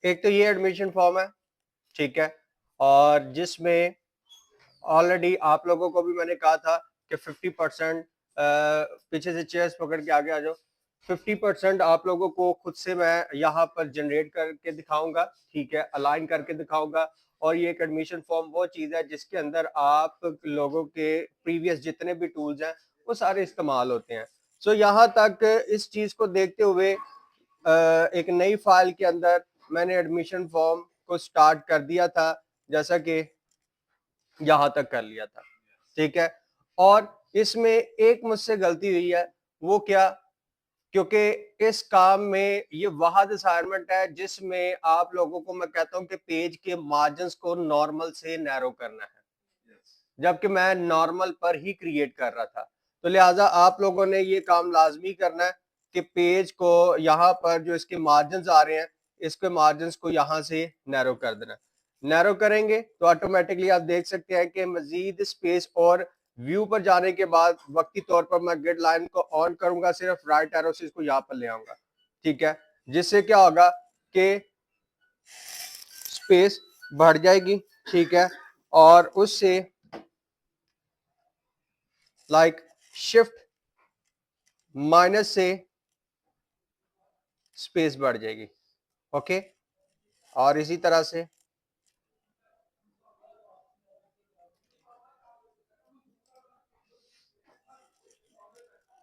एक तो ये एडमिशन फॉर्म है, ठीक है, और जिसमें ऑलरेडी आप लोगों को भी मैंने कहा था कि 50% पीछे से चेयर्स पकड़ के आगे आ जाओ, 50% आप लोगों को खुद से मैं यहाँ पर जनरेट करके दिखाऊंगा, ठीक है, अलाइन करके दिखाऊंगा। और ये एक एडमिशन फॉर्म वो चीज़ है जिसके अंदर आप लोगों के प्रीवियस जितने भी टूल्स हैं वो सारे इस्तेमाल होते हैं। सो यहाँ तक इस चीज़ को देखते हुए एक नई फाइल के अंदर मैंने एडमिशन फॉर्म को स्टार्ट कर दिया था, जैसा कि यहां तक कर लिया था, ठीक है। और इसमें एक मुझसे गलती हुई है, वो क्या, क्योंकि इस काम में ये वाहद असाइनमेंट है जिसमें आप लोगों को मैं कहता हूं कि पेज के मार्जिन को नॉर्मल से नैरो करना है, जबकि मैं नॉर्मल पर ही क्रिएट कर रहा था। तो लिहाजा आप लोगों ने ये काम लाजमी करना है कि पेज को यहाँ पर जो इसके मार्जिन आ रहे हैं, इसके मार्जिन को यहाँ से नैरो कर देना। नैरो करेंगे तो ऑटोमेटिकली आप देख सकते हैं कि मजीद स्पेस, और व्यू पर जाने के बाद वक्ती तौर पर मैं ग्रिड लाइन को ऑन करूंगा, सिर्फ राइट एरो से इसको यहाँ पर ले आऊंगा, ठीक है, जिससे क्या होगा कि स्पेस बढ़ जाएगी, ठीक है, और उससे लाइक शिफ्ट माइनस से स्पेस बढ़ जाएगी, ओके। और इसी तरह से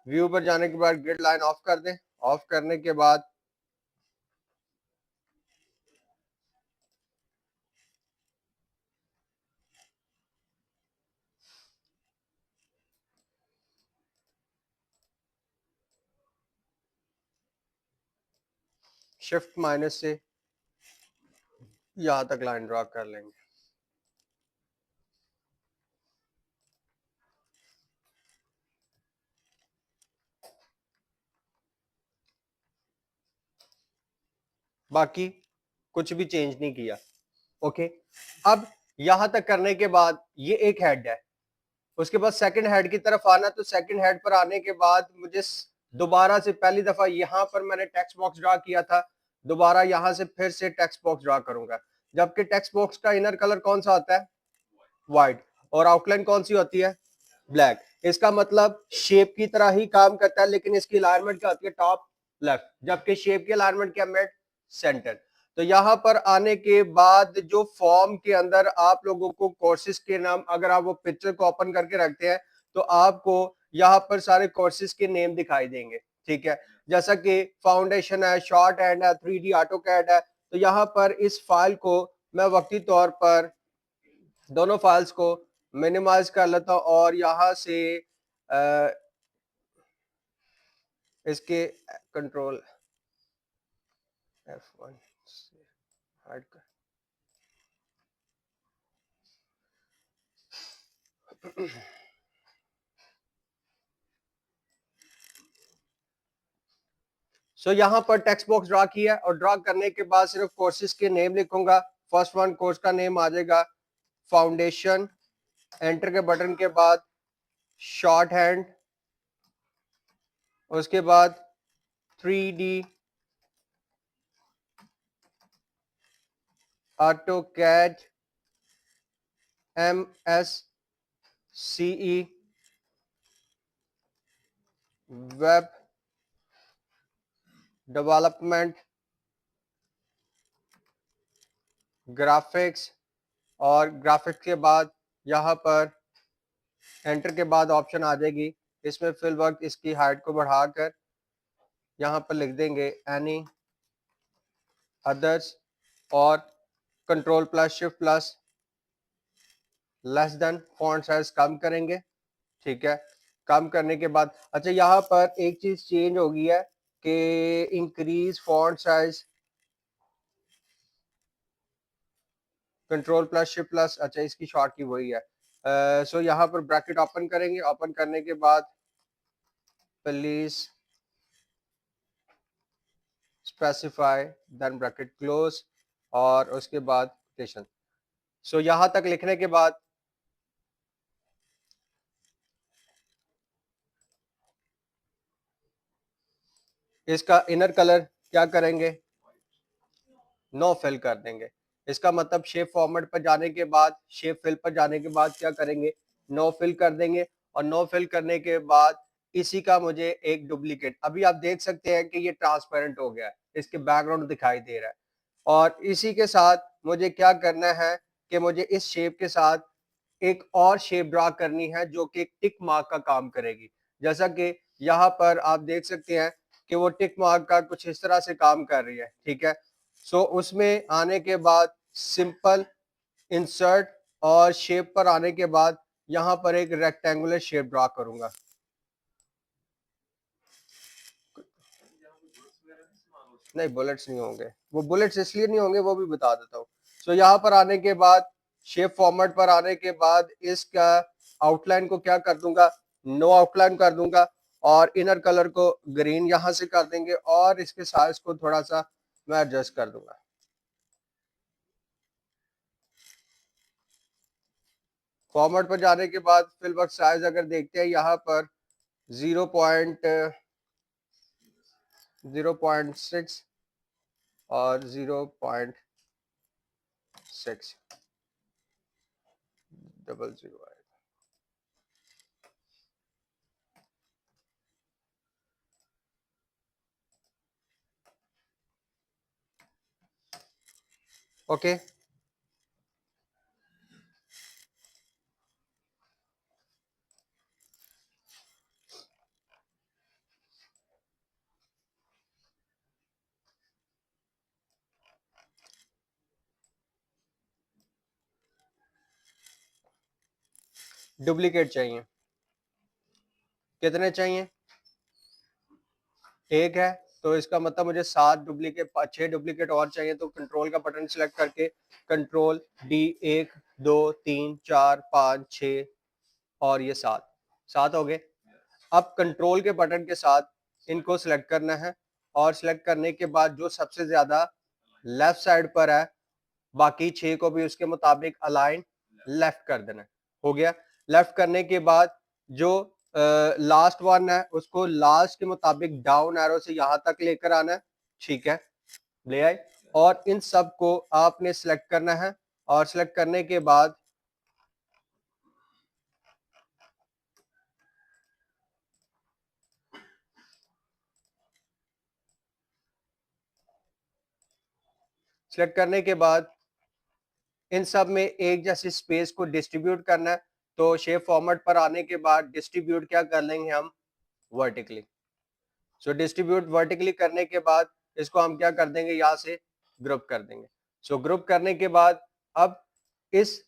व्यू पर जाने के बाद ग्रिड लाइन ऑफ कर दें, ऑफ करने के बाद शिफ्ट माइनस से यहां तक लाइन ड्रॉ कर लेंगे। बाकी कुछ भी चेंज नहीं किया, ओके। अब यहां तक करने के बाद ये एक हेड है, उसके बाद सेकंड हेड की तरफ आना, तो सेकंड हेड पर आने के बाद मुझे दोबारा से पहली दफा यहां पर मैंने टेक्स्ट बॉक्स ड्रा किया था, दोबारा यहां से फिर से टेक्स्ट बॉक्स ड्रा करूंगा, जबकि टेक्स्ट बॉक्स का इनर कलर कौन सा होता है, व्हाइट, और आउटलाइन कौन सी होती है, ब्लैक। इसका मतलब शेप की तरह ही काम करता है, लेकिन इसकी अलाइनमेंट क्या होती है, टॉप लेफ्ट, जबकि शेप की अलाइनमेंट क्या, मिड सेंटर। तो यहां पर आने के बाद जो फॉर्म के अंदर आप लोगों को कोर्सेज के नाम, अगर आप वो पिक्चर को ओपन करके रखते हैं तो आपको यहाँ पर सारे कोर्सेज के नेम दिखाई देंगे, ठीक है, जैसा कि फाउंडेशन है, शॉर्ट हैंड है, 3D ऑटो कैड है। तो यहाँ पर इस फाइल को मैं वक्ती तौर पर दोनों फाइल्स को मिनिमाइज कर लेता हूं, और यहां से इसके कंट्रोल F1 से हट कर सो यहाँ पर टेक्स्ट बॉक्स ड्रा किया, और ड्रा करने के बाद सिर्फ कोर्सेज के नेम लिखूंगा। फर्स्ट वन कोर्स का नेम आ जाएगा फाउंडेशन, एंटर के बटन के बाद शॉर्ट हैंड, उसके बाद 3D AutoCAD MSCE web development graphics, और ग्राफिक्स के बाद यहाँ पर एंटर के बाद ऑप्शन आ जाएगी, इसमें फिल वर्क, इसकी हाइट को बढ़ाकर यहाँ पर लिख देंगे एनी अदर्स, और control plus shift plus less than, font size कम करेंगे, ठीक है। कम करने के बाद अच्छा यहाँ पर एक चीज चेंज हो गई है कि increase font size, control plus shift plus, अच्छा इसकी शॉर्ट की वही है। सो यहाँ पर ब्रैकेट ओपन करेंगे, ओपन करने के बाद please specify, then bracket close, और उसके बाद कोटेशन। सो यहां तक लिखने के बाद इसका इनर कलर क्या करेंगे, नो फिल कर देंगे। इसका मतलब शेप फॉर्मेट पर जाने के बाद, शेप फिल पर जाने के बाद क्या करेंगे, नो फिल कर देंगे। और नो फिल करने के बाद इसी का मुझे एक डुप्लीकेट, अभी आप देख सकते हैं कि ये ट्रांसपेरेंट हो गया है, इसके बैकग्राउंड दिखाई दे रहा है। और इसी के साथ मुझे क्या करना है कि मुझे इस शेप के साथ एक और शेप ड्रा करनी है जो कि एक टिक मार्क का काम करेगी। जैसा कि यहाँ पर आप देख सकते हैं कि वो टिक मार्क का कुछ इस तरह से काम कर रही है, ठीक है। सो उसमें आने के बाद सिंपल इंसर्ट और शेप पर आने के बाद यहाँ पर एक रेक्टेंगुलर शेप ड्रा करूंगा। नहीं, बुलेट्स नहीं होंगे, वो बुलेट्स इसलिए नहीं होंगे, वो भी बता देता हूँ। सो यहाँ पर आने के बाद, शेप फॉर्मेट पर आने के बाद इसका आउटलाइन को क्या कर दूंगा, नो आउटलाइन कर दूंगा। और इनर कलर को ग्रीन यहाँ से कर देंगे और इसके साइज को थोड़ा सा मैं एडजस्ट कर दूंगा। फॉर्मेट पर जाने के बाद फिल वर्क साइज अगर देखते हैं यहाँ पर 0.6 और 0.6 00 है। ओके, डुप्लीकेट चाहिए, कितने चाहिए, एक है, तो इसका मतलब मुझे 7 डुप्लीकेट, 6 डुप्लीकेट और चाहिए। तो कंट्रोल का बटन सिलेक्ट करके कंट्रोल डी, 1 2 3 4 5 6 और ये 7 हो गए। अब कंट्रोल के बटन के साथ इनको सिलेक्ट करना है और सिलेक्ट करने के बाद जो सबसे ज्यादा लेफ्ट साइड पर है, बाकी 6 को भी उसके मुताबिक अलाइन लेफ्ट कर देना। हो गया। लेफ्ट करने के बाद जो लास्ट वन है उसको लास्ट के मुताबिक डाउन एरो से यहां तक लेकर आना है, ठीक है, ले आए। और इन सब को आपने सिलेक्ट करना है और सिलेक्ट करने के बाद सिलेक्ट करने के बाद इन सब में एक जैसी स्पेस को डिस्ट्रीब्यूट करना है। तो शेप फॉर्मेट पर आने के बाद डिस्ट्रीब्यूट क्या कर लेंगे हम, वर्टिकली। सो डिस्ट्रीब्यूट वर्टिकली करने के बाद इसको हम क्या कर देंगे, यहाँ से ग्रुप कर देंगे। सो ग्रुप करने के बाद अब इस